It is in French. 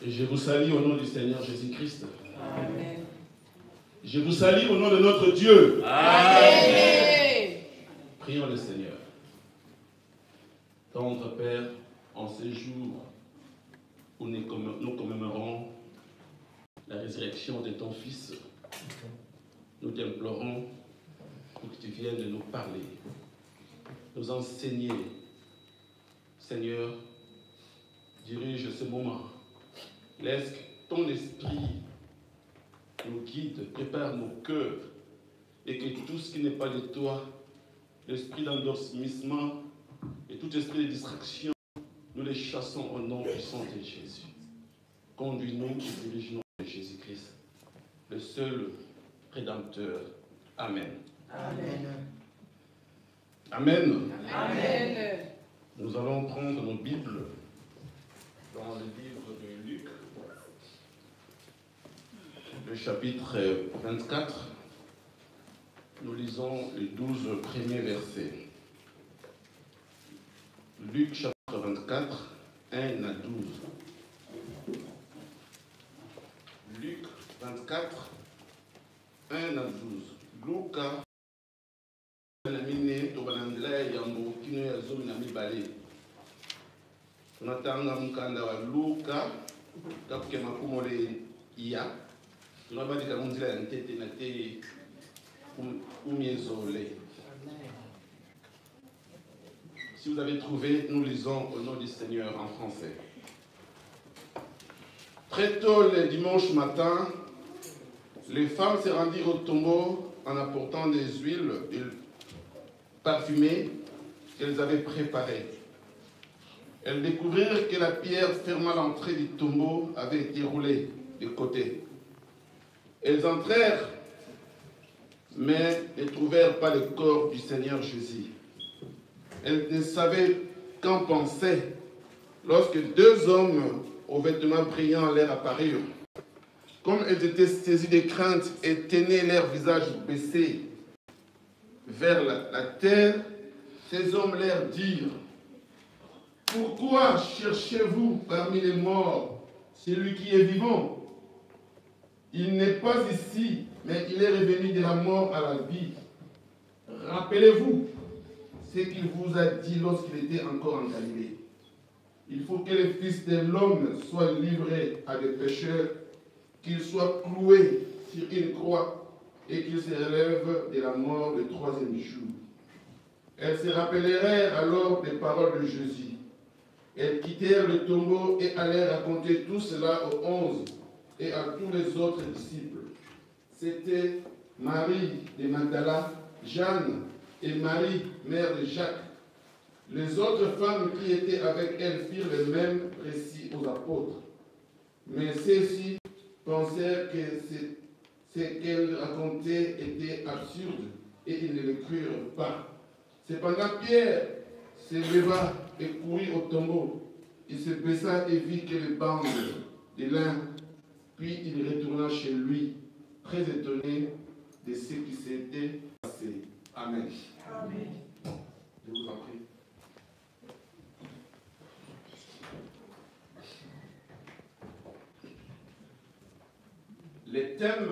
Et je vous salue au nom du Seigneur Jésus-Christ. Amen. Je vous salue au nom de notre Dieu. Amen. Prions le Seigneur. Tendre Père, en ces jours où nous commémorons la résurrection de ton Fils, nous t'implorons pour que tu viennes nous parler, nous enseigner. Seigneur, dirige ce moment. Laisse que ton esprit nous guide, prépare nos cœurs et que tout ce qui n'est pas de toi, l'esprit d'endormissement et tout esprit de distraction, nous les chassons au nom puissant de Jésus. Conduis-nous et dirige-nous de Jésus-Christ, le seul Rédempteur. Amen. Amen. Amen. Amen. Nous allons prendre nos Bibles dans le livre de Luc, le chapitre 24. Nous lisons les 12 premiers versets. Luc chapitre 24, 1 à 12. Luc 24, 1 à 12. Luka namine tobalandela yango kino ya zomi na mibale. Tunatanga mkanda wa Luka kapuke makumole iya. Tunabadika munzila ya ntete na te umiezole. Si vous avez trouvé, nous lisons au nom du Seigneur en français. Très tôt le dimanche matin, les femmes se rendirent au tombeau en apportant des huiles parfumées qu'elles avaient préparées. Elles découvrirent que la pierre fermant l'entrée du tombeau avait été roulée de côté. Elles entrèrent, mais ne trouvèrent pas le corps du Seigneur Jésus. Elles ne savaient qu'en penser lorsque deux hommes aux vêtements brillants leur apparurent. Comme elles étaient saisies de crainte et tenaient leur visage baissé vers la terre, ces hommes leur dirent: pourquoi cherchez-vous parmi les morts celui qui est vivant? Il n'est pas ici, mais il est revenu de la mort à la vie. Rappelez-vous ce qu'il vous a dit lorsqu'il était encore en Galilée. Il faut que le Fils de l'homme soit livré à des pécheurs, qu'il soit cloué sur une croix et qu'il se relève de la mort le troisième jour. Elles se rappelèrent alors des paroles de Jésus. Elles quittèrent le tombeau et allèrent raconter tout cela aux 11 et à tous les autres disciples. C'était Marie de Magdala, Jeanne et Marie, mère de Jacques. Les autres femmes qui étaient avec elle firent le même récit aux apôtres. Mais ceux-ci pensèrent que ce qu'elle racontait était absurde et ils ne le crurent pas. Cependant, Pierre se leva et courut au tombeau. Il se baissa et vit que les bandes de lin, puis il retourna chez lui, très étonné de ce qui s'était passé. Amen. Amen. Je vous en prie. Le thème